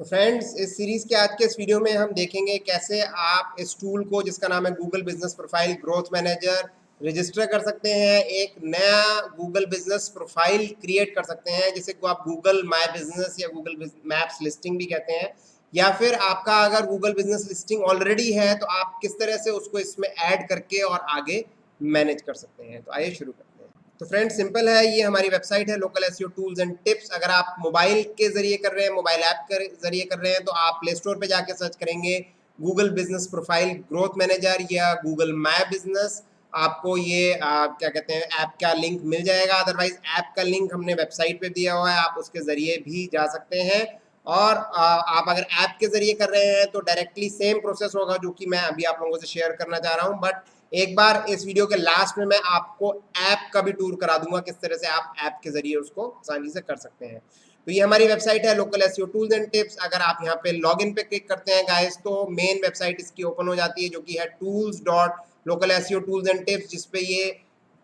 तो फ्रेंड्स, इस सीरीज के आज के इस वीडियो में हम देखेंगे कैसे आप इस टूल को जिसका नाम है Google business profile growth manager register कर सकते हैं। एक नया गूगल बिजनेस प्रोफाइल क्रिएट कर सकते हैं जिसे को आप गूगल माय बिजनेस या गूगल मैप्स लिस्टिंग भी कहते हैं। या फिर आपका अगर गूगल बिजनेस लिस्टिंग ऑलरेडी है तो आप किस तरह से उसको इसमें ऐड करके और आगे मैनेज कर सकते हैं। तो आइए शुरू करते हैं। तो फ्रेंड सिंपल है, ये हमारी वेबसाइट है local SEO tools and tips. अगर आप मोबाइल के जरिए कर रहे हैं, मोबाइल ऐप के जरिए कर रहे हैं, तो आप प्ले स्टोर पे जाके सर्च करेंगे Google business profile growth manager या गूगल माय बिजनेस। आपको ये क्या कहते हैं ऐप का लिंक मिल जाएगा। अदरवाइज ऐप का लिंक हमने वेबसाइट पे दिया हुआ है, आप उसके जरिए भी जा सकते हैं। और आप अगर ऐप के जरिए कर रहे हैं तो डायरेक्टली सेम प्रोसेस होगा जो कि मैं अभी आप लोगों से शेयर करना चाह रहा हूँ। बट एक बार इस वीडियो के लास्ट में मैं आपको ऐप का भी टूर करा दूंगा, किस तरह से आप ऐप के जरिए उसको आसानी से कर सकते हैं। तो ये हमारी वेबसाइट है local SEO tools and tips. अगर आप यहाँ पे लॉगिन पे क्लिक करते हैं गाइस तो मेन वेबसाइट इसकी ओपन हो जाती है जो कि है tools.local SEO tools and tips, जिसपे ये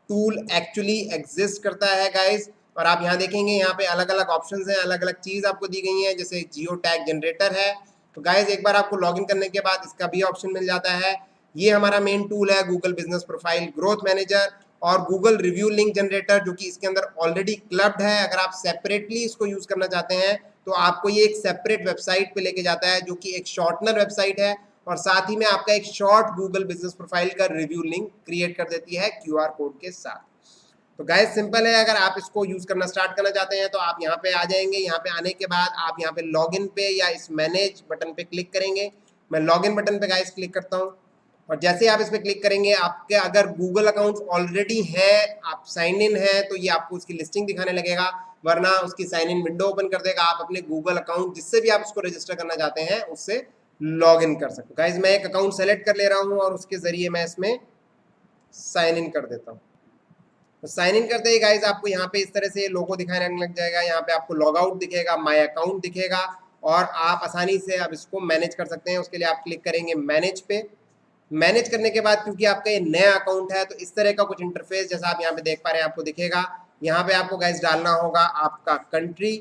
टूल एक्चुअली एग्जिस्ट करता है गाइस। और आप यहाँ देखेंगे यहाँ पे अलग अलग ऑप्शंस हैं, अलग अलग चीज़ आपको दी गई है, जैसे जियो टैग जनरेटर है। तो गाइस एक बार आपको लॉगिन करने के बाद इसका भी ऑप्शन मिल जाता है। ये हमारा मेन टूल है Google business profile growth manager और गूगल रिव्यू लिंक जनरेटर, जो कि इसके अंदर ऑलरेडी क्लब्ड है। अगर आप सेपरेटली इसको यूज करना चाहते हैं तो आपको ये एक सेपरेट वेबसाइट पे लेके जाता है जो कि एक शॉर्टनर वेबसाइट है, और साथ ही में आपका एक शॉर्ट गूगल बिजनेस प्रोफाइल का रिव्यू लिंक क्रिएट कर देती है क्यूआर कोड के साथ। तो गाइस सिंपल है, अगर आप इसको यूज करना स्टार्ट करना चाहते हैं तो आप यहाँ पे आ जाएंगे। यहाँ पे आने के बाद आप यहाँ पे लॉगिन पे या इस मैनेज बटन पे क्लिक करेंगे। मैं लॉगिन बटन पे गाइस क्लिक करता हूँ, और जैसे आप इस पर क्लिक करेंगे आपके अगर गूगल अकाउंट ऑलरेडी है, आप साइन इन है, तो ये आपको उसकी लिस्टिंग दिखाने लगेगा, वरना उसकी साइन इन विंडो ओपन कर देगा। आप अपने गूगल अकाउंट जिससे भी आप उसको रजिस्टर करना चाहते हैं उससे लॉग इन कर सकते हो। गाइज मैं एक अकाउंट सेलेक्ट कर ले रहा हूँ और उसके जरिए मैं इसमें साइन इन कर देता हूँ। तो साइन इन करते ही गाइज आपको यहाँ पे इस तरह से लोगो दिखाने लग जाएगा। यहाँ पे आपको लॉग आउट दिखेगा, माय अकाउंट दिखेगा, और आप आसानी से अब इसको मैनेज कर सकते हैं। उसके लिए आप क्लिक करेंगे मैनेज पे। मैनेज करने के बाद क्योंकि आपका ये नया अकाउंट है तो इस तरह का कुछ इंटरफेस जैसा आप यहाँ पे देख पा रहे हैं आपको दिखेगा। यहाँ पे आपको गाइस डालना होगा आपका कंट्री,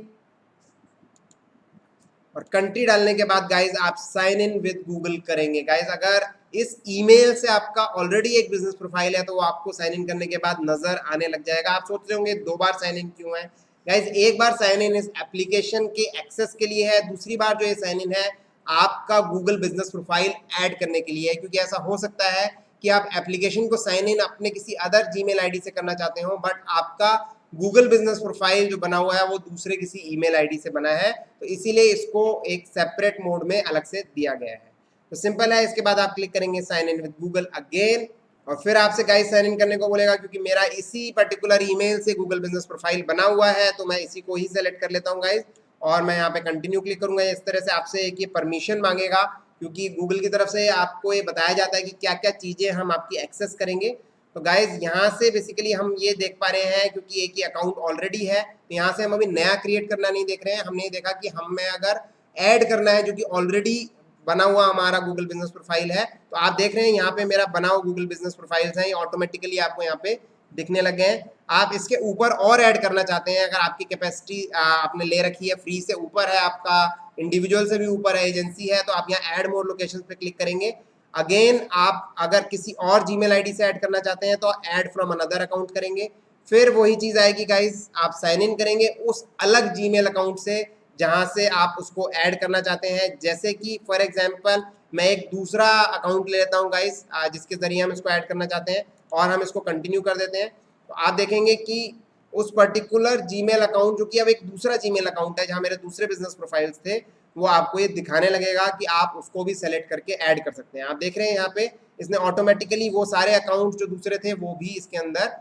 और कंट्री डालने के बाद गाइस आप साइन इन विद गूगल करेंगे। गाइस अगर इस ईमेल से आपका ऑलरेडी एक बिजनेस प्रोफाइल है तो वो आपको साइन इन करने के बाद नजर आने लग जाएगा। आप सोच रहे होंगे दो बार साइन इन क्यों है। गाइस एक बार साइन इन इस एप्लीकेशन के एक्सेस के लिए है, दूसरी बार जो ये साइन इन है आपका गूगल बिजनेस प्रोफाइल ऐड करने के लिए है। क्योंकि ऐसा हो सकता है कि आप एप्लीकेशन को साइन इन अपने किसी अदर जीमेल आईडी से करना चाहते हो, बट आपका गूगल बिजनेस प्रोफाइल जो बना हुआ है वो दूसरे किसी ईमेल आईडी से बना है, तो इसीलिए इसको एक सेपरेट मोड में अलग से दिया गया है। तो सिंपल है, इसके बाद आप क्लिक करेंगे sign in with Google again, और फिर आपसे गाइस साइन इन करने को बोलेगा। क्योंकि मेरा इसी पर्टिकुलर ईमेल से गूगल बिजनेस प्रोफाइल बना हुआ है तो मैं इसी को ही सेलेक्ट कर लेता हूँ गाइस, और मैं यहाँ पे कंटिन्यू क्लिक करूंगा। इस तरह से आपसे एक ये परमिशन मांगेगा, क्योंकि गूगल की तरफ से आपको ये बताया जाता है कि क्या क्या चीज़ें हम आपकी एक्सेस करेंगे। तो गाइज यहाँ से बेसिकली हम ये देख पा रहे हैं, क्योंकि एक ही अकाउंट ऑलरेडी है तो यहाँ से हम अभी नया क्रिएट करना नहीं देख रहे हैं। हमने देखा कि हमें अगर ऐड करना है जो कि ऑलरेडी बना हुआ हमारा गूगल बिजनेस प्रोफाइल है, तो आप देख रहे हैं यहाँ पे मेरा बना हुआ गूगल बिजनेस प्रोफाइल्स हैं, ये ऑटोमेटिकली आपको यहाँ पे दिखने लग गए हैं। आप इसके ऊपर और ऐड करना चाहते हैं, अगर आपकी कैपेसिटी आपने ले रखी है फ्री से ऊपर है, आपका इंडिविजुअल से भी ऊपर है, एजेंसी है, तो आप यहाँ ऐड मोर लोकेशन पे क्लिक करेंगे। अगेन आप अगर किसी और जीमेल आईडी से ऐड करना चाहते हैं तो ऐड फ्रॉम अनदर अकाउंट करेंगे। फिर वही चीज़ आएगी गाइज, आप साइन इन करेंगे उस अलग जीमेल अकाउंट से जहां से आप उसको ऐड करना चाहते हैं। जैसे कि फॉर एग्जांपल मैं एक दूसरा अकाउंट ले लेता हूं गाइस, जिसके जरिए हम इसको ऐड करना चाहते हैं, और हम इसको कंटिन्यू कर देते हैं। तो आप देखेंगे कि उस पर्टिकुलर जीमेल अकाउंट जो कि अब एक दूसरा जीमेल अकाउंट है जहां मेरे दूसरे बिजनेस प्रोफाइल्स थे, वो आपको ये दिखाने लगेगा कि आप उसको भी सेलेक्ट करके ऐड कर सकते हैं। आप देख रहे हैं यहाँ पे इसने ऑटोमेटिकली वो सारे अकाउंट जो दूसरे थे वो भी इसके अंदर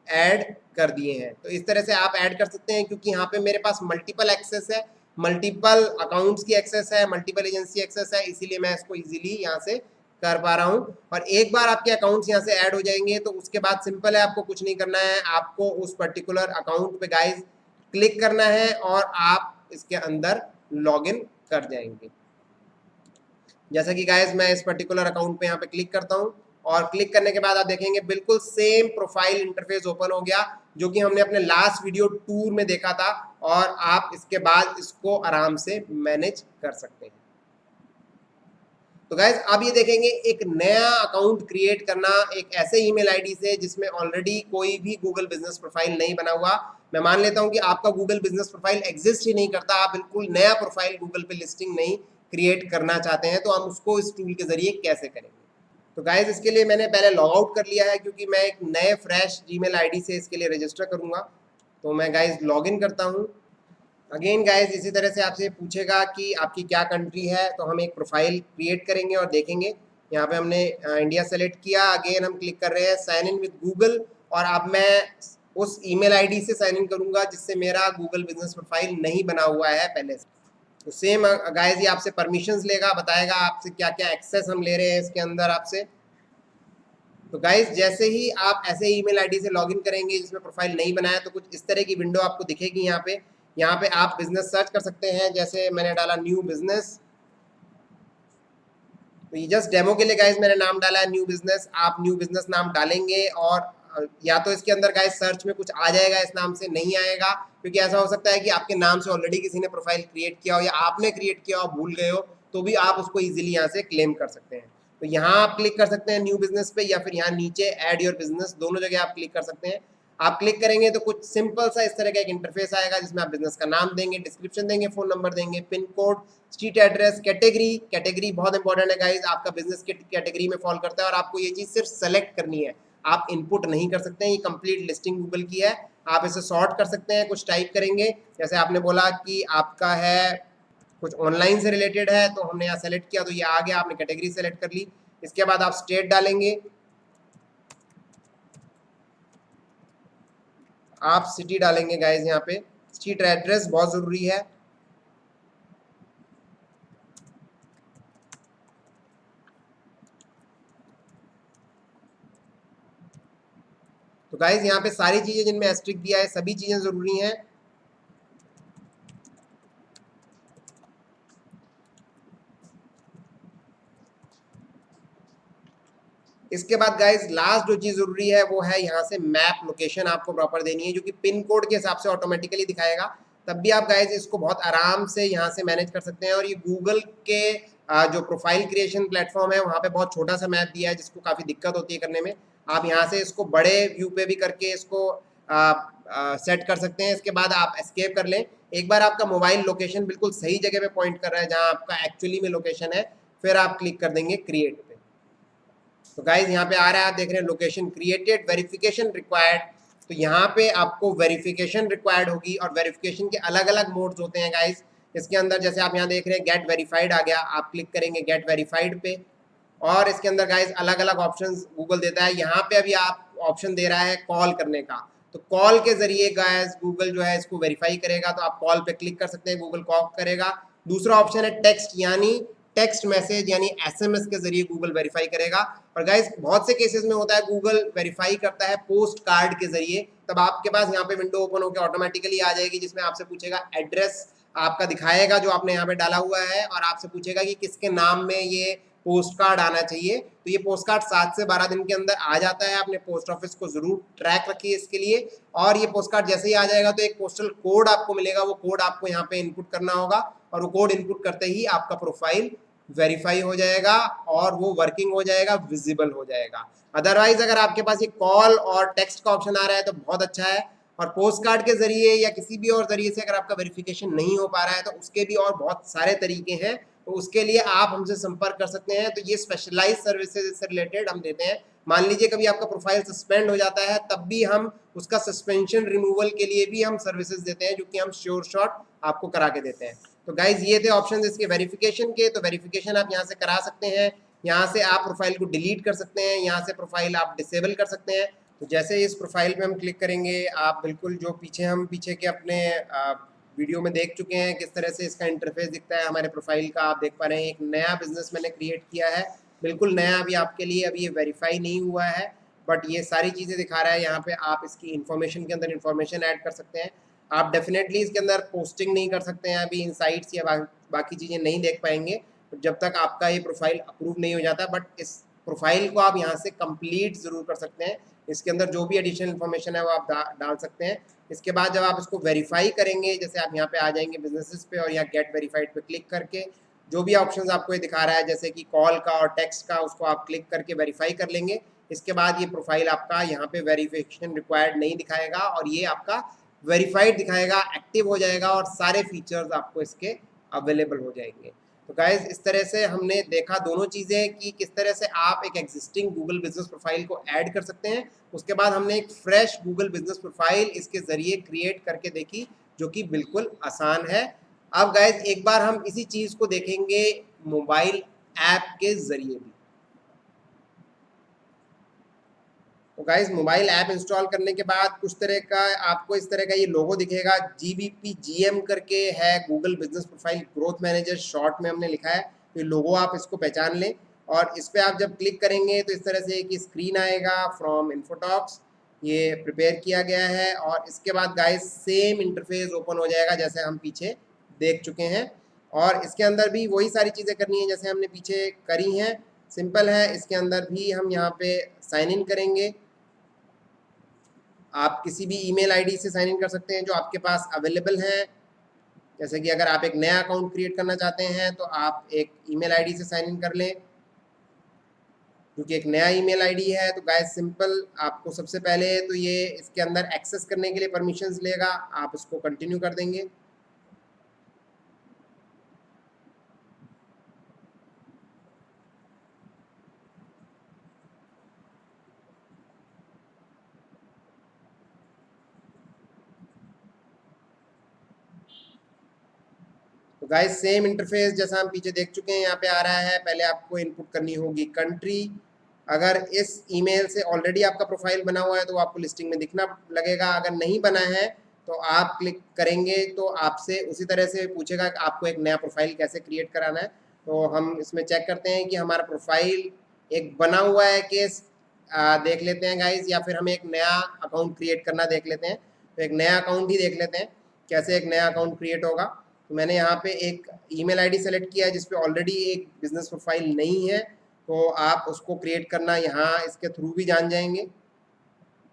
ऐड कर दिए हैं। तो इस तरह से आप ऐड कर सकते हैं, क्योंकि यहाँ पे मेरे पास मल्टीपल एक्सेस है, मल्टीपल अकाउंट्स की एक्सेस है, मल्टीपल एजेंसी एक्सेस है, इसीलिए मैं इसको इजीली यहाँ से कर पा रहा हूँ। और एक बार आपके अकाउंट्स यहाँ से ऐड हो जाएंगे तो उसके बाद सिंपल है, आपको कुछ नहीं करना है, आपको उस पर्टिकुलर अकाउंट पे गाइज क्लिक करना है और आप इसके अंदर लॉगिन कर जाएंगे। जैसा कि गाइज मैं इस पर्टिकुलर अकाउंट पे यहाँ पे क्लिक करता हूँ, और क्लिक करने के बाद आप देखेंगे बिल्कुल सेम प्रोफाइल इंटरफेस ओपन हो गया जो कि हमने अपने लास्ट वीडियो टूर में देखा था, और आप इसके बाद इसको आराम से मैनेज कर सकते हैं। तो गाइज अब ये देखेंगे एक नया अकाउंट क्रिएट करना एक ऐसे ईमेल आईडी से जिसमें ऑलरेडी कोई भी गूगल बिजनेस प्रोफाइल नहीं बना हुआ। मैं मान लेता हूं कि आपका गूगल बिजनेस प्रोफाइल एग्जिस्ट ही नहीं करता, आप बिल्कुल नया प्रोफाइल गूगल पे लिस्टिंग नहीं क्रिएट करना चाहते हैं, तो हम उसको इस टूल के जरिए कैसे करेंगे। तो गाइज इसके लिए मैंने पहले लॉग आउट कर लिया है, क्योंकि मैं एक नए फ्रेश जीमेल आईडी से इसके लिए रजिस्टर करूंगा। तो मैं गाइज लॉग इन करता हूँ। अगेन गाइज इसी तरह से आपसे पूछेगा कि आपकी क्या कंट्री है, तो हम एक प्रोफाइल क्रिएट करेंगे और देखेंगे। यहाँ पे हमने इंडिया सेलेक्ट किया। अगेन हम क्लिक कर रहे हैं साइन इन विद गूगल, और अब मैं उस ईमेल आईडी से साइन इन करूंगा जिससे मेरा गूगल बिजनेस प्रोफाइल नहीं बना हुआ है पहले से। तो सेम गाइज ये आपसे परमिशंस लेगा, बताएगा आपसे क्या क्या एक्सेस हम ले रहे हैं इसके अंदर आपसे। तो गाइज जैसे ही आप ऐसे ईमेल आईडी से लॉगिन करेंगे जिसमें प्रोफाइल नहीं बनाया, तो कुछ इस तरह की विंडो आपको दिखेगी। यहाँ पे आप बिजनेस सर्च कर सकते हैं, जैसे मैंने डाला न्यू बिजनेस। तो ये जस्ट डेमो के लिए गाइज मैंने नाम डाला है न्यू बिजनेस। आप न्यू बिजनेस नाम डालेंगे, और या तो इसके अंदर गाइज सर्च में कुछ आ जाएगा, इस नाम से नहीं आएगा, क्योंकि ऐसा हो सकता है कि आपके नाम से ऑलरेडी किसी ने प्रोफाइल क्रिएट किया हो, या आपने क्रिएट किया हो भूल गए हो, तो भी आप उसको इजीली यहाँ से क्लेम कर सकते हैं। तो यहाँ आप क्लिक कर सकते हैं न्यू बिजनेस पे, या फिर यहाँ नीचे ऐड योर बिजनेस, दोनों जगह आप क्लिक कर सकते हैं। आप क्लिक करेंगे तो कुछ सिंपल सा इस तरह का एक इंटरफेस आएगा, जिसमें आप बिजनेस का नाम देंगे, डिस्क्रिप्शन देंगे, फोन नंबर देंगे, pin code, street address, category. Category बहुत इंपॉर्टेंट है गाइज, आपका बिजनेस किस कैटेगरी में फॉल करता है, और आपको ये चीज सिर्फ सेलेक्ट करनी है, आप इनपुट नहीं कर सकते हैं। ये कंप्लीट लिस्टिंग गूगल की है, आप इसे सॉर्ट कर सकते हैं। कुछ टाइप करेंगे, जैसे आपने बोला कि आपका है कुछ ऑनलाइन से रिलेटेड है, तो हमने यहाँ सेलेक्ट किया तो ये आ गया, आपने कैटेगरी सेलेक्ट कर ली। इसके बाद आप स्टेट डालेंगे, आप सिटी डालेंगे गाइज। यहाँ पे स्ट्रीट एड्रेस बहुत जरूरी है। तो गाइज यहाँ पे सारी चीजें जिनमें एस्ट्रिक दिया है, सभी चीजें जरूरी हैं। इसके बाद गाइज लास्ट जो चीज जरूरी है वो है यहाँ से मैप लोकेशन आपको प्रॉपर देनी है, जो कि पिन कोड के हिसाब से ऑटोमेटिकली दिखाएगा। तब भी आप गाइज इसको बहुत आराम से यहाँ से मैनेज कर सकते हैं। और ये गूगल के जो प्रोफाइल क्रिएशन प्लेटफॉर्म है, वहाँ पे बहुत छोटा सा मैप दिया है, जिसको काफी दिक्कत होती है करने में। आप यहाँ से इसको बड़े व्यू पे भी करके इसको सेट कर सकते हैं। इसके बाद आप एस्केप कर लें। एक बार आपका मोबाइल लोकेशन बिल्कुल सही जगह पे पॉइंट कर रहा है जहाँ आपका एक्चुअली में लोकेशन है, फिर आप क्लिक कर देंगे क्रिएट। तो गाइज यहाँ पे आ रहा है, आप देख रहे हैं लोकेशन क्रिएटेड, वेरिफिकेशन रिक्वायर्ड। तो यहाँ पे आपको वेरिफिकेशन रिक्वायर्ड होगी, और वेरिफिकेशन के अलग अलग मोड्स होते हैं गाइज इसके अंदर। जैसे आप यहाँ देख रहे हैं गेट वेरीफाइड आ गया, आप क्लिक करेंगे गेट वेरीफाइड पे, और इसके अंदर गाइज अलग अलग ऑप्शंस गूगल देता है। यहाँ पे अभी आप ऑप्शन दे रहा है कॉल करने का, तो कॉल के जरिए गाइज गूगल जो है इसको वेरीफाई करेगा। तो आप कॉल पे क्लिक कर सकते हैं, गूगल कॉल करेगा। दूसरा ऑप्शन है टेक्स्ट, यानी टेक्स्ट मैसेज यानी एसएमएस के जरिए गूगल वेरीफाई करेगा। और गाइज बहुत से केसेस में होता है गूगल वेरीफाई करता है पोस्ट कार्ड के जरिए, तब आपके पास यहाँ पे विंडो ओपन होकर ऑटोमेटिकली आ जाएगी, जिसमें आपसे पूछेगा एड्रेस आपका दिखाएगा जो आपने यहाँ पे डाला हुआ है, और आपसे पूछेगा कि किसके नाम में ये पोस्ट कार्ड आना चाहिए। तो ये पोस्ट कार्ड 7 से 12 दिन के अंदर आ जाता है। अपने पोस्ट ऑफिस को जरूर ट्रैक रखिए इसके लिए। और ये पोस्ट कार्ड जैसे ही आ जाएगा तो एक पोस्टल कोड आपको मिलेगा, वो कोड आपको यहाँ पे इनपुट करना होगा, और वो कोड इनपुट करते ही आपका प्रोफाइल वेरीफाई हो जाएगा, और वो वर्किंग हो जाएगा, विजिबल हो जाएगा। अदरवाइज अगर आपके पास ये कॉल और टेक्स्ट का ऑप्शन आ रहा है तो बहुत अच्छा है। और पोस्ट कार्ड के जरिए या किसी भी और जरिए से अगर आपका वेरिफिकेशन नहीं हो पा रहा है, तो उसके भी और बहुत सारे तरीके हैं। तो उसके लिए आप हमसे संपर्क कर सकते हैं। तो ये स्पेशलाइज सर्विसेज से रिलेटेड हम देते हैं। मान लीजिए कभी आपका प्रोफाइल सस्पेंड हो जाता है, तब भी हम उसका सस्पेंशन रिमूवल के लिए भी हम सर्विसेज देते हैं, जो कि हम श्योर शॉट आपको करा के देते हैं। तो गाइज ये थे ऑप्शन इसके वेरिफिकेशन के। तो वेरिफिकेशन आप यहाँ से करा सकते हैं, यहाँ से आप प्रोफाइल को डिलीट कर सकते हैं, यहाँ से प्रोफाइल आप डिसेबल कर सकते हैं। तो जैसे इस प्रोफाइल पे हम क्लिक करेंगे, आप बिल्कुल जो पीछे के अपने वीडियो में देख चुके हैं किस तरह से इसका इंटरफेस दिखता है हमारे प्रोफाइल का। आप देख पा रहे हैं एक नया बिजनेस मैंने क्रिएट किया है, बिल्कुल नया अभी आपके लिए। अभी ये वेरीफाई नहीं हुआ है, बट ये सारी चीज़ें दिखा रहा है। यहाँ पे आप इसकी इन्फॉर्मेशन के अंदर इन्फॉर्मेशन ऐड कर सकते हैं। आप डेफिनेटली इसके अंदर पोस्टिंग नहीं कर सकते हैं, अभी इनसाइट्स या बाकी चीज़ें नहीं देख पाएंगे जब तक आपका ये प्रोफाइल अप्रूव नहीं हो जाता। बट इस प्रोफाइल को आप यहाँ से कंप्लीट ज़रूर कर सकते हैं। इसके अंदर जो भी एडिशनल इन्फॉर्मेशन है वो आप डाल सकते हैं। इसके बाद जब आप इसको वेरीफाई करेंगे, जैसे आप यहाँ पे आ जाएंगे बिजनेसेस पे और यहाँ गेट वेरीफाइड पे क्लिक करके जो भी ऑप्शंस आपको ये दिखा रहा है जैसे कि कॉल का और टेक्स्ट का, उसको आप क्लिक करके वेरीफाई कर लेंगे। इसके बाद ये प्रोफाइल आपका यहाँ पे वेरिफिकेशन रिक्वायर्ड नहीं दिखाएगा और ये आपका वेरीफाइड दिखाएगा, एक्टिव हो जाएगा और सारे फीचर्स आपको इसके अवेलेबल हो जाएंगे। तो गाइज इस तरह से हमने देखा दोनों चीज़ें कि किस तरह से आप एक एग्जिस्टिंग गूगल बिजनेस प्रोफाइल को ऐड कर सकते हैं। उसके बाद हमने एक फ्रेश गूगल बिजनेस प्रोफाइल इसके ज़रिए क्रिएट करके देखी जो कि बिल्कुल आसान है। अब गाइज एक बार हम इसी चीज़ को देखेंगे मोबाइल ऐप के ज़रिए भी। तो गाइज मोबाइल ऐप इंस्टॉल करने के बाद कुछ तरह का आपको इस तरह का ये लोगो दिखेगा, GBP करके है, Google business profile growth manager short में हमने लिखा है। तो ये लोगो आप इसको पहचान लें और इस पर आप जब क्लिक करेंगे तो इस तरह से एक स्क्रीन आएगा फ्रॉम इन्फोटॉक्स, ये प्रिपेयर किया गया है और इसके बाद गाइज सेम इंटरफेस ओपन हो जाएगा जैसे हम पीछे देख चुके हैं। और इसके अंदर भी वही सारी चीज़ें करनी है जैसे हमने पीछे करी हैं, सिंपल है। इसके अंदर भी हम यहाँ पे साइन इन करेंगे। आप किसी भी ईमेल आईडी से साइन इन कर सकते हैं जो आपके पास अवेलेबल है। जैसे कि अगर आप एक नया अकाउंट क्रिएट करना चाहते हैं तो आप एक ईमेल आईडी से साइन इन कर लें, क्योंकि एक नया ईमेल आईडी है। तो गाइस सिंपल, आपको सबसे पहले तो ये इसके अंदर एक्सेस करने के लिए परमिशंस लेगा, आप इसको कंटिन्यू कर देंगे। तो गाइस सेम इंटरफेस जैसा हम पीछे देख चुके हैं यहाँ पे आ रहा है। पहले आपको इनपुट करनी होगी कंट्री। अगर इस ईमेल से ऑलरेडी आपका प्रोफाइल बना हुआ है तो आपको लिस्टिंग में दिखना लगेगा। अगर नहीं बना है तो आप क्लिक करेंगे तो आपसे उसी तरह से पूछेगा कि आपको एक नया प्रोफाइल कैसे क्रिएट कराना है। तो हम इसमें चेक करते हैं कि हमारा प्रोफाइल एक बना हुआ है कि देख लेते हैं गाइज, या फिर हम एक नया अकाउंट क्रिएट करना देख लेते हैं। तो एक नया अकाउंट ही देख लेते हैं कैसे एक नया अकाउंट क्रिएट होगा। तो मैंने यहाँ पे एक ईमेल आईडी सेलेक्ट किया है जिस पे ऑलरेडी एक बिजनेस प्रोफाइल नहीं है, तो आप उसको क्रिएट करना यहाँ इसके थ्रू भी जान जाएंगे।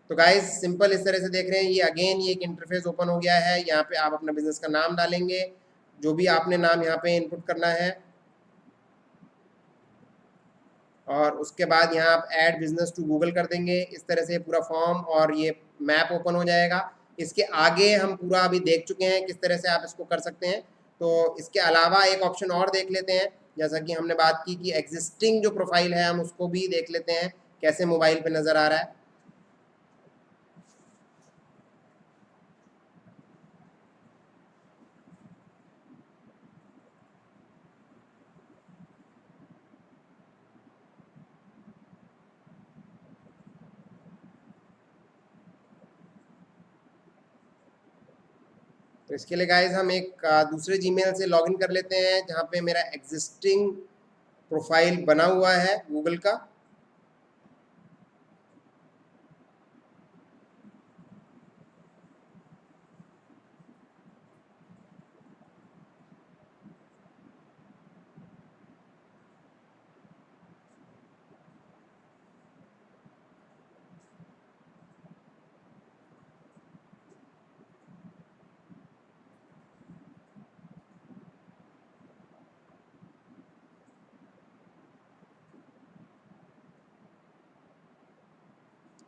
तो गाइज सिंपल इस तरह से देख रहे हैं, ये अगेन ये एक इंटरफेस ओपन हो गया है। यहाँ पे आप अपना बिजनेस का नाम डालेंगे, जो भी आपने नाम यहाँ पे इनपुट करना है, और उसके बाद यहाँ आप ऐड बिजनेस टू गूगल कर देंगे। इस तरह से पूरा फॉर्म और ये मैप ओपन हो जाएगा। इसके आगे हम पूरा अभी देख चुके हैं किस तरह से आप इसको कर सकते हैं। तो इसके अलावा एक ऑप्शन और देख लेते हैं, जैसा कि हमने बात की कि एग्जिस्टिंग जो प्रोफाइल है हम उसको भी देख लेते हैं कैसे मोबाइल पे नज़र आ रहा है। तो इसके लिए गाइज हम एक दूसरे जीमेल से लॉगिन कर लेते हैं जहाँ पे मेरा एग्जिस्टिंग प्रोफाइल बना हुआ है गूगल का।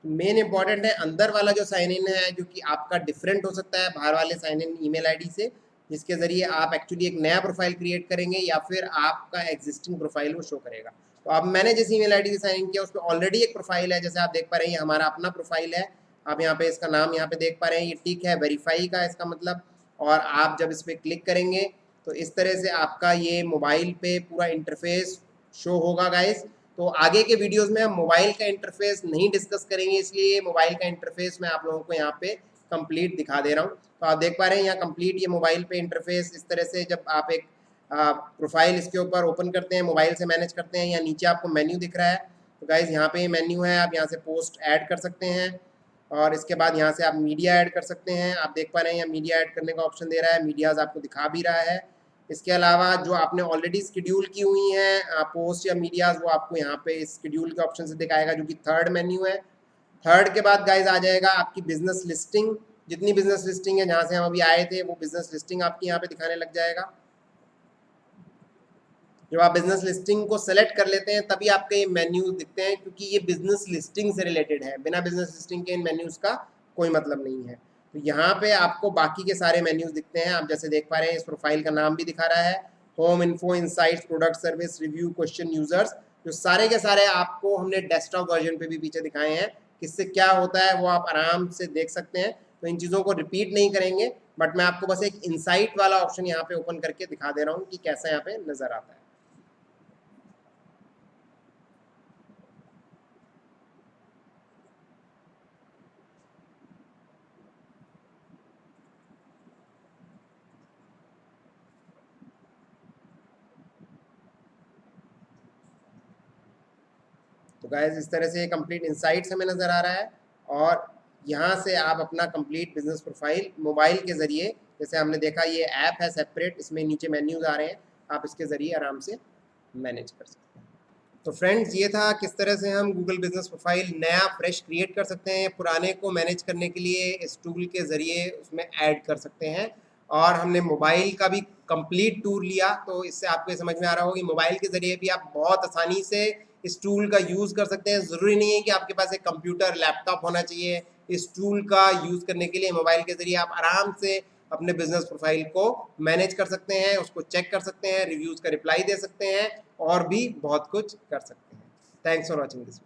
मेन इंपॉर्टेंट है अंदर वाला जो साइन इन है, जो कि आपका डिफरेंट हो सकता है बाहर वाले साइन इन ईमेल आईडी से, जिसके जरिए आप एक्चुअली एक नया प्रोफाइल क्रिएट करेंगे या फिर आपका एग्जिस्टिंग प्रोफाइल वो शो करेगा। तो अब मैंने जिस ईमेल आईडी से साइन इन किया उस पर ऑलरेडी एक प्रोफाइल है, जैसे आप देख पा रहे हैं ये हमारा अपना प्रोफाइल है। आप यहाँ पे इसका नाम यहाँ पे देख पा रहे हैं, ये टिक है वेरीफाई का इसका मतलब। और आप जब इस पर क्लिक करेंगे तो इस तरह से आपका ये मोबाइल पे पूरा इंटरफेस शो होगा गाइस। तो आगे के वीडियोस में हम मोबाइल का इंटरफेस नहीं डिस्कस करेंगे, इसलिए मोबाइल का इंटरफेस मैं आप लोगों को यहाँ पे कंप्लीट दिखा दे रहा हूँ। तो आप देख पा रहे हैं यहाँ कंप्लीट ये मोबाइल पे इंटरफेस इस तरह से, जब आप एक प्रोफाइल इसके ऊपर ओपन करते हैं, मोबाइल से मैनेज करते हैं, या नीचे आपको मेन्यू दिख रहा है। तो गाइज यहाँ पे मेन्यू है, आप यहाँ से पोस्ट ऐड कर सकते हैं और इसके बाद यहाँ से आप मीडिया ऐड कर सकते हैं। आप देख पा रहे हैं यहाँ मीडिया ऐड करने का ऑप्शन दे रहा है, मीडियाज़ आपको दिखा भी रहा है। इसके अलावा जो आपने ऑलरेडी शेड्यूल की हुई हैं पोस्ट या मीडियाज, वो आपको यहाँ पे शेड्यूल के ऑप्शन से दिखाएगा, जो कि थर्ड मेन्यू है। थर्ड के बाद गाइज आ जाएगा आपकी बिजनेस लिस्टिंग। जितनी बिजनेस लिस्टिंग है जहाँ से हम अभी आए थे, वो बिजनेस लिस्टिंग आपकी यहाँ पे दिखाने लग जाएगा। जब आप बिजनेस लिस्टिंग को सेलेक्ट कर लेते हैं तभी आपके ये मेन्यूज दिखते हैं, क्योंकि ये बिजनेस लिस्टिंग से रिलेटेड है। बिना बिजनेस लिस्टिंग के इन मेन्यूज का कोई मतलब नहीं है। तो यहाँ पे आपको बाकी के सारे मेन्यूज दिखते हैं। आप जैसे देख पा रहे हैं, इस प्रोफाइल का नाम भी दिखा रहा है, home info, insights, product, service, review, question, users. जो सारे के सारे आपको हमने डेस्कटॉप वर्जन पे भी पीछे दिखाए हैं। किससे क्या होता है वो आप आराम से देख सकते हैं। तो इन चीज़ों को रिपीट नहीं करेंगे, बट मैं आपको बस एक इनसाइट वाला ऑप्शन यहाँ पे ओपन करके दिखा दे रहा हूँ कि कैसा यहाँ पे नजर आता है। तो गाइज इस तरह से कंप्लीट इनसाइट्स हमें नज़र आ रहा है, और यहाँ से आप अपना कंप्लीट बिजनेस प्रोफाइल मोबाइल के ज़रिए, जैसे हमने देखा ये ऐप है सेपरेट, इसमें नीचे मेन्यूज आ रहे हैं, आप इसके ज़रिए आराम से मैनेज कर सकते हैं। तो फ्रेंड्स, ये था किस तरह से हम गूगल बिजनेस प्रोफाइल नया फ्रेश क्रिएट कर सकते हैं, पुराने को मैनेज करने के लिए इस टूल के ज़रिए उसमें ऐड कर सकते हैं। और हमने मोबाइल का भी कंप्लीट टूर लिया, तो इससे आपको समझ में आ रहा होगा कि मोबाइल के ज़रिए भी आप बहुत आसानी से इस टूल का यूज़ कर सकते हैं। ज़रूरी नहीं है कि आपके पास एक कंप्यूटर, लैपटॉप होना चाहिए। इस टूल का यूज़ करने के लिए मोबाइल के ज़रिए आप आराम से अपने बिजनेस प्रोफाइल को मैनेज कर सकते हैं, उसको चेक कर सकते हैं, रिव्यूज़ का रिप्लाई दे सकते हैं, और भी बहुत कुछ कर सकते हैं। Thanks for watching this.